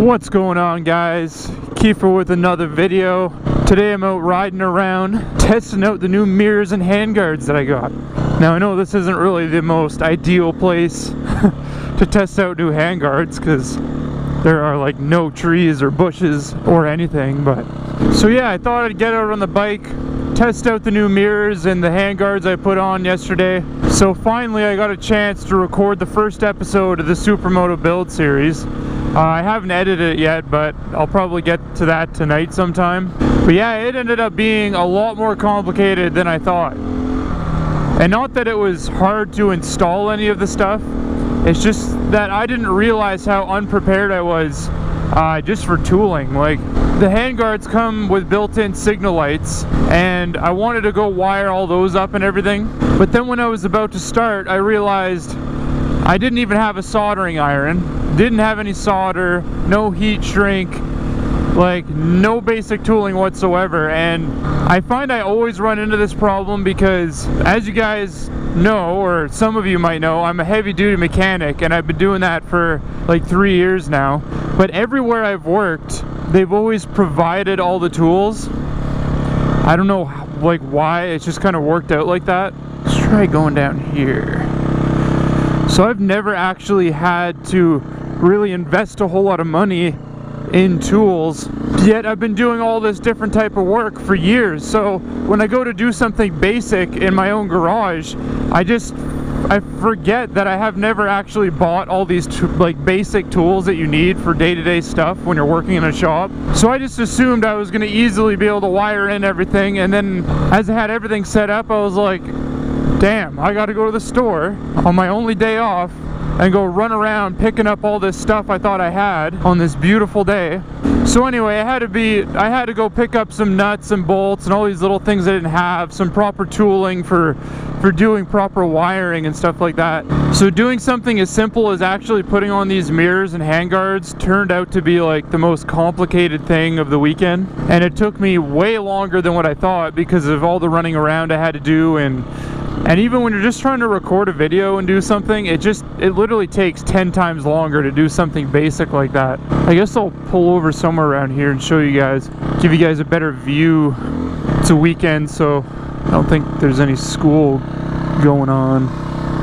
What's going on, guys? Kiefer with another video. Today I'm out riding around testing out the new mirrors and handguards that I got. Now I know this isn't really the most ideal place to test out new handguards because there are like no trees or bushes or anything, but so yeah, I thought I'd get out on the bike, test out the new mirrors and the handguards I put on yesterday. So finally I got a chance to record the first episode of the Supermoto build series. I haven't edited it yet, but I'll probably get to that tonight sometime. But yeah, it ended up being a lot more complicated than I thought. And not that it was hard to install any of the stuff, it's just that I didn't realize how unprepared I was just for tooling. Like, the handguards come with built-in signal lights, and I wanted to go wire all those up and everything. But then when I was about to start, I realized I didn't even have a soldering iron. Didn't have any solder, no heat shrink, like no basic tooling whatsoever. And I find I always run into this problem because, as you guys know, or some of you might know, I'm a heavy duty mechanic and I've been doing that for like 3 years now. But everywhere I've worked, they've always provided all the tools. I don't know like why, it's just kind of worked out like that. Let's try going down here. So I've never actually had to really invest a whole lot of money in tools, yet I've been doing all this different type of work for years. So when I go to do something basic in my own garage, I forget that I have never actually bought all these like basic tools that you need for day-to-day stuff when you're working in a shop. So I just assumed I was going to easily be able to wire in everything, and then as I had everything set up, I was like, damn, I gotta go to the store on my only day off and go run around picking up all this stuff I thought I had on this beautiful day. So anyway, I had to go pick up some nuts and bolts and all these little things I didn't have, some proper tooling for doing proper wiring and stuff like that. So doing something as simple as actually putting on these mirrors and handguards turned out to be like the most complicated thing of the weekend. And it took me way longer than what I thought because of all the running around I had to do. And even when you're just trying to record a video and do something, it literally takes 10 times longer to do something basic like that. I guess I'll pull over somewhere around here and show you guys, give you guys a better view. It's a weekend, so I don't think there's any school going on.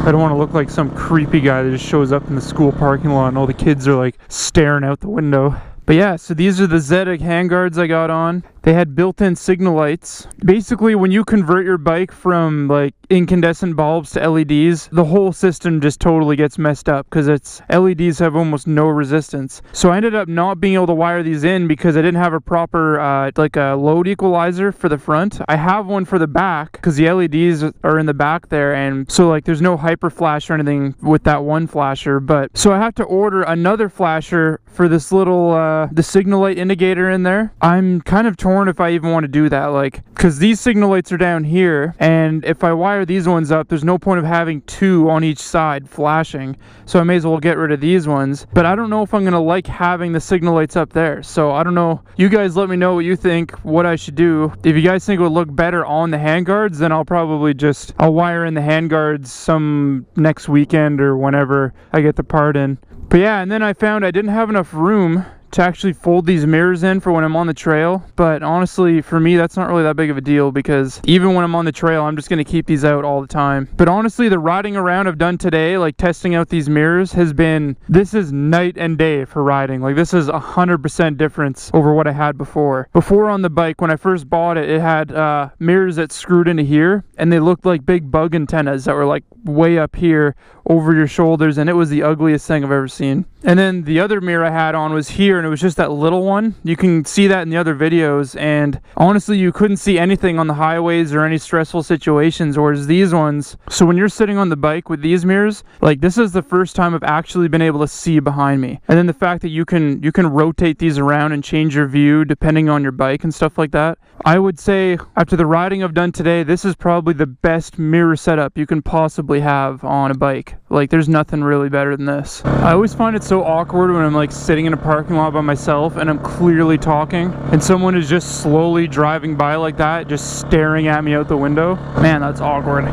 I don't want to look like some creepy guy that just shows up in the school parking lot and all the kids are like staring out the window. But yeah, so these are the Zeta handguards I got on. They had built-in signal lights. Basically, when you convert your bike from like incandescent bulbs to LEDs, the whole system just totally gets messed up because LEDs have almost no resistance. So I ended up not being able to wire these in because I didn't have a proper like a load equalizer for the front. I have one for the back because the LEDs are in the back there, and so like there's no hyper flash or anything with that one flasher. But so I have to order another flasher for this little the signal light indicator in there. I'm kind of torn if I even want to do that, like, because these signal lights are down here, and if I wire these ones up, there's no point of having two on each side flashing, so I may as well get rid of these ones. But I don't know if I'm gonna like having the signal lights up there, so I don't know. You guys let me know what you think, what I should do. If you guys think it would look better on the handguards, then I'll probably I'll wire in the handguards some next weekend or whenever I get the part in. But yeah, and then I found I didn't have enough room to actually fold these mirrors in for when I'm on the trail. But honestly, for me, that's not really that big of a deal because even when I'm on the trail, I'm just going to keep these out all the time. But honestly, the riding around I've done today, like testing out these mirrors, this is night and day for riding. Like, this is 100% difference over what I had before. Before on the bike, when I first bought it, it had mirrors that screwed into here, and they looked like big bug antennas that were like way up here over your shoulders, and it was the ugliest thing I've ever seen. And then the other mirror I had on was here, and it was just that little one. You can see that in the other videos, and honestly, you couldn't see anything on the highways or any stressful situations, whereas these ones, so when you're sitting on the bike with these mirrors, like, this is the first time I've actually been able to see behind me. And then the fact that you can rotate these around and change your view depending on your bike and stuff like that. I would say after the riding I've done today, this is probably the best mirror setup you can possibly have on a bike. Like, there's nothing really better than this. I always find it so awkward when I'm like sitting in a parking lot by myself and I'm clearly talking and someone is just slowly driving by like that, just staring at me out the window. Man, that's awkward.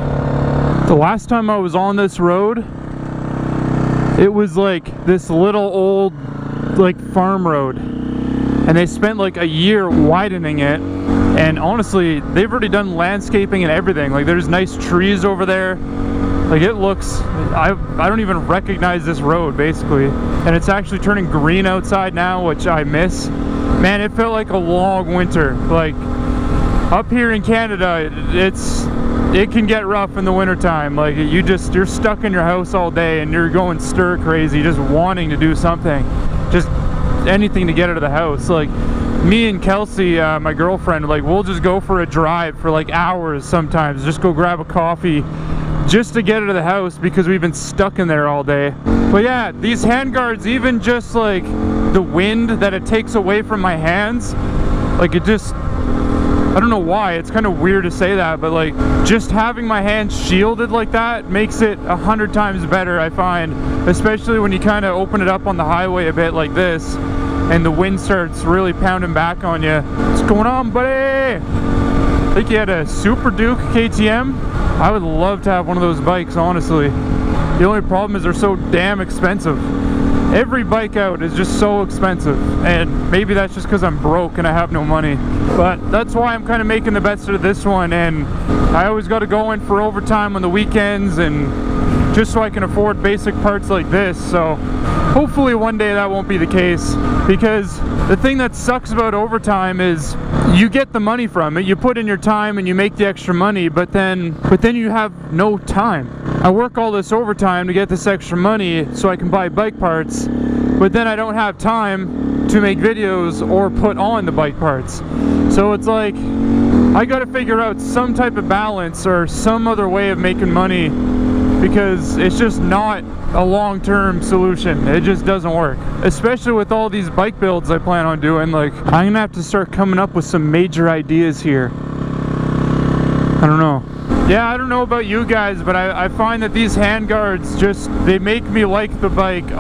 The last time I was on this road, it was like this little old like farm road, and they spent like a year widening it. And honestly, they've already done landscaping and everything. Like there's nice trees over there. Like it looks, I don't even recognize this road basically. And it's actually turning green outside now, which I miss. Man, it felt like a long winter. Like up here in Canada, it can get rough in the wintertime. Like you're stuck in your house all day and you're going stir crazy, just wanting to do something, just anything to get out of the house. Like me and Kelsey, my girlfriend, like we'll just go for a drive for like hours sometimes, just go grab a coffee just to get out of the house because we've been stuck in there all day. But yeah, these handguards, even just like the wind that it takes away from my hands, like it just, I don't know why, it's kind of weird to say that, but like just having my hands shielded like that makes it 100 times better, I find, especially when you kind of open it up on the highway a bit like this and the wind starts really pounding back on you. What's going on, buddy? I think you had a Super Duke KTM. I would love to have one of those bikes, honestly. The only problem is they're so damn expensive. Every bike out is just so expensive, and maybe that's just because I'm broke and I have no money. But that's why I'm kind of making the best of this one, and I always got to go in for overtime on the weekends, and just so I can afford basic parts like this. So hopefully one day that won't be the case, because the thing that sucks about overtime is you get the money from it, you put in your time and you make the extra money, but then you have no time. I work all this overtime to get this extra money so I can buy bike parts, but then I don't have time to make videos or put on the bike parts. So it's like I gotta figure out some type of balance or some other way of making money, because it's just not a long-term solution. It just doesn't work, especially with all these bike builds I plan on doing. Like I'm gonna have to start coming up with some major ideas here. I don't know. Yeah, I don't know about you guys, but I find that these handguards just, they make me like the bike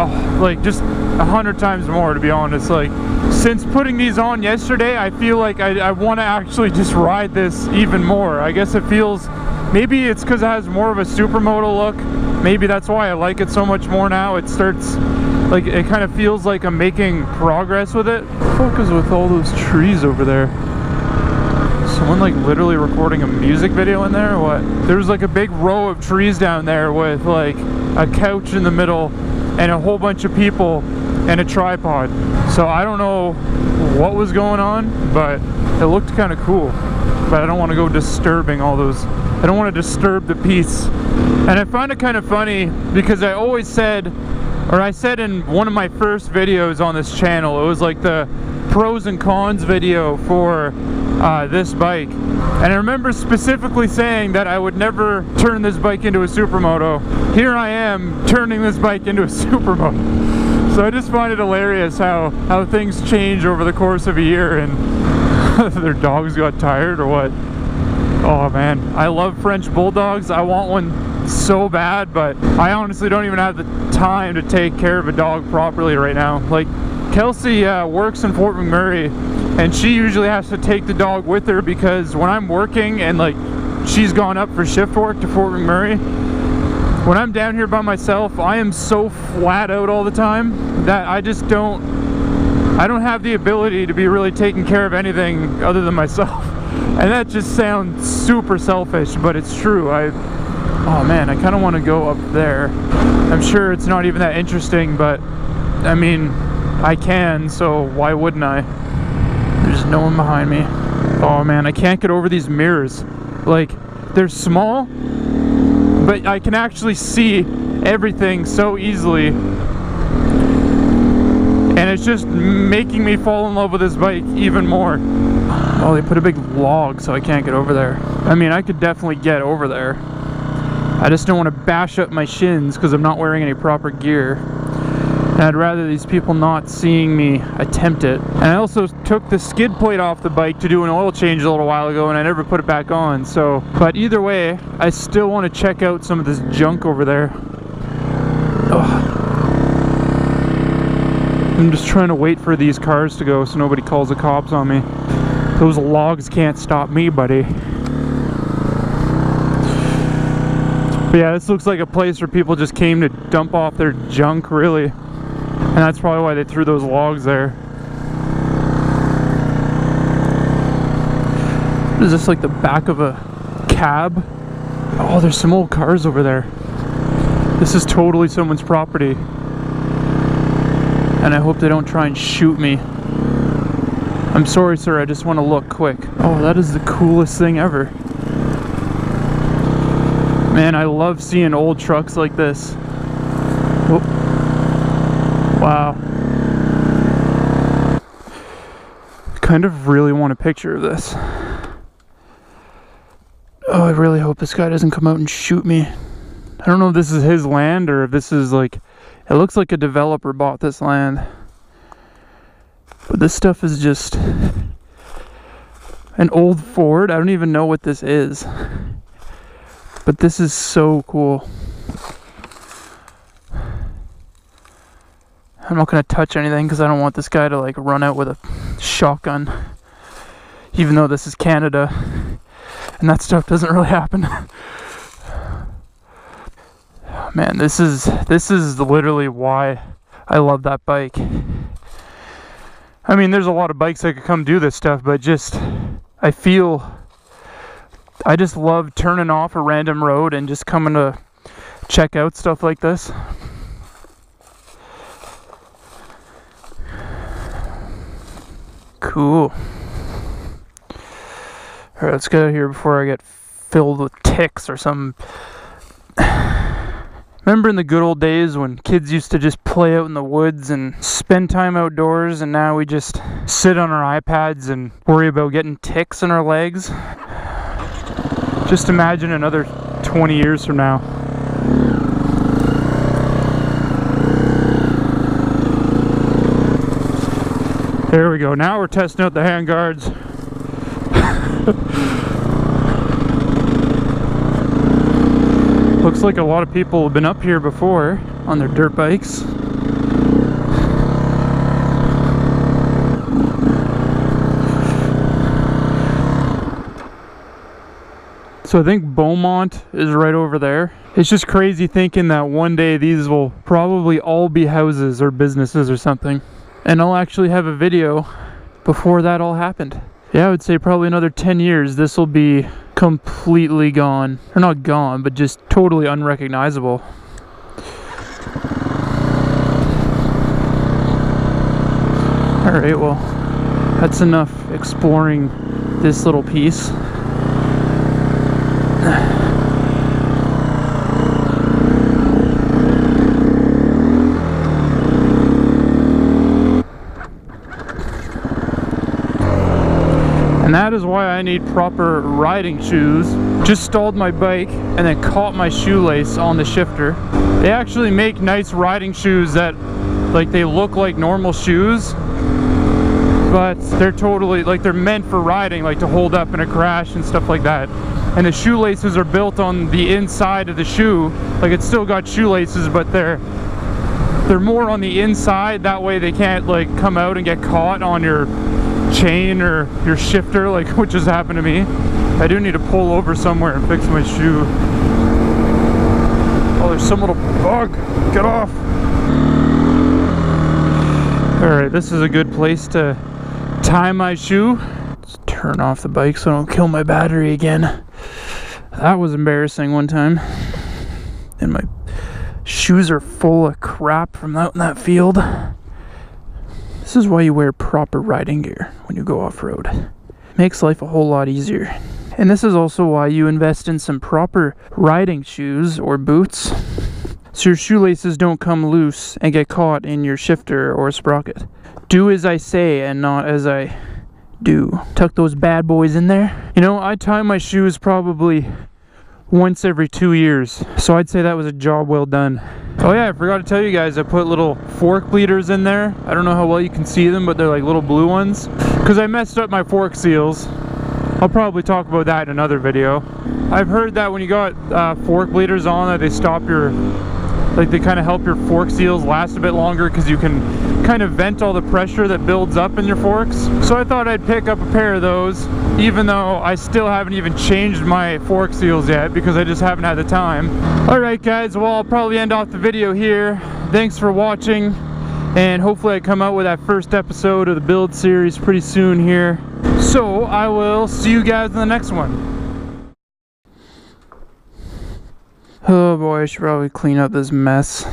like just 100 times more, to be honest. Like since putting these on yesterday, I feel like I want to actually just ride this even more. I guess it feels, maybe it's because it has more of a Supermoto look. Maybe that's why I like it so much more now. It starts, like, it kind of feels like I'm making progress with it. Focus with all those trees over there. Someone like literally recording a music video in there or what? There's like a big row of trees down there with like a couch in the middle and a whole bunch of people and a tripod. So I don't know what was going on, but it looked kind of cool. But I don't want to go disturbing all those. I don't want to disturb the peace. And I find it kind of funny because I always said, or I said in one of my first videos on this channel, it was like the pros and cons video for this bike, and I remember specifically saying that I would never turn this bike into a Supermoto. Here I am turning this bike into a Supermoto. So I just find it hilarious how things change over the course of a year. And their dogs got tired or what? Oh man, I love French Bulldogs. I want one so bad, but I honestly don't even have the time to take care of a dog properly right now. Like Kelsey works in Fort McMurray, and she usually has to take the dog with her, because when I'm working and like she's gone up for shift work to Fort McMurray, when I'm down here by myself, I am so flat out all the time that I don't have the ability to be really taking care of anything other than myself. And that just sounds super selfish, but it's true. Oh man, I kind of want to go up there. I'm sure it's not even that interesting, but I mean, I can, so why wouldn't I? There's no one behind me. Oh man, I can't get over these mirrors. Like, they're small, but I can actually see everything so easily. And it's just making me fall in love with this bike even more. Oh, they put a big log so I can't get over there. I mean, I could definitely get over there. I just don't want to bash up my shins because I'm not wearing any proper gear. And I'd rather these people not seeing me attempt it. And I also took the skid plate off the bike to do an oil change a little while ago, and I never put it back on. So, but either way, I still want to check out some of this junk over there. Ugh. I'm just trying to wait for these cars to go so nobody calls the cops on me. Those logs can't stop me, buddy. But yeah, this looks like a place where people just came to dump off their junk, really. And that's probably why they threw those logs there. Is this like the back of a cab? Oh, there's some old cars over there. This is totally someone's property. And I hope they don't try and shoot me. I'm sorry, sir, I just want to look quick. Oh, that is the coolest thing ever. Man, I love seeing old trucks like this. Oh. Wow. Kind of really want a picture of this. Oh, I really hope this guy doesn't come out and shoot me. I don't know if this is his land or if this is like... It looks like a developer bought this land. But this stuff is just... an old Ford. I don't even know what this is. But this is so cool. I'm not going to touch anything because I don't want this guy to like run out with a shotgun. Even though this is Canada. And that stuff doesn't really happen. Man, this is literally why I love that bike. I mean, there's a lot of bikes that could come do this stuff, but just, I just love turning off a random road and just coming to check out stuff like this. Cool. Alright, let's get out of here before I get filled with ticks or something. Remember in the good old days when kids used to just play out in the woods and spend time outdoors, and now we just sit on our iPads and worry about getting ticks in our legs? Just imagine another 20 years from now. There we go. Now we're testing out the handguards. Looks like a lot of people have been up here before on their dirt bikes. So I think Beaumont is right over there. It's just crazy thinking that one day these will probably all be houses or businesses or something. And I'll actually have a video before that all happened. Yeah, I would say probably another 10 years this will be completely gone. Or not gone, but just totally unrecognizable. Alright, well, that's enough exploring this little piece. And that is why I need proper riding shoes. Just stalled my bike and then caught my shoelace on the shifter. They actually make nice riding shoes that, like, they look like normal shoes, but they're totally, like, they're meant for riding, like to hold up in a crash and stuff like that. And the shoelaces are built on the inside of the shoe. Like, it's still got shoelaces, but they're more on the inside. That way they can't, like, come out and get caught on your chain or your shifter, like, which has happened to me. I do need to pull over somewhere and fix my shoe. Oh, there's some little bug. Get off. Alright, this is a good place to tie my shoe. Let's turn off the bike so I don't kill my battery again. That was embarrassing one time. And my shoes are full of crap from out in that field. This is why you wear proper riding gear when you go off-road. Makes life a whole lot easier. And this is also why you invest in some proper riding shoes or boots, so your shoelaces don't come loose and get caught in your shifter or sprocket. Do as I say and not as I do. Tuck those bad boys in there. You know, I tie my shoes probably once every 2 years, so I'd say that was a job well done. Oh yeah, I forgot to tell you guys, I put little fork bleeders in there. I don't know how well you can see them, but they're like little blue ones, because I messed up my fork seals. I'll probably talk about that in another video. I've heard that when you got fork bleeders on, that they stop your, like, they kind of help your fork seals last a bit longer, because you can kind of vent all the pressure that builds up in your forks. So I thought I'd pick up a pair of those, even though I still haven't even changed my fork seals yet, because I just haven't had the time. Alright guys, well, I'll probably end off the video here. Thanks for watching, and hopefully I come out with that first episode of the build series pretty soon here. So I will see you guys in the next one. Oh boy, I should probably clean up this mess.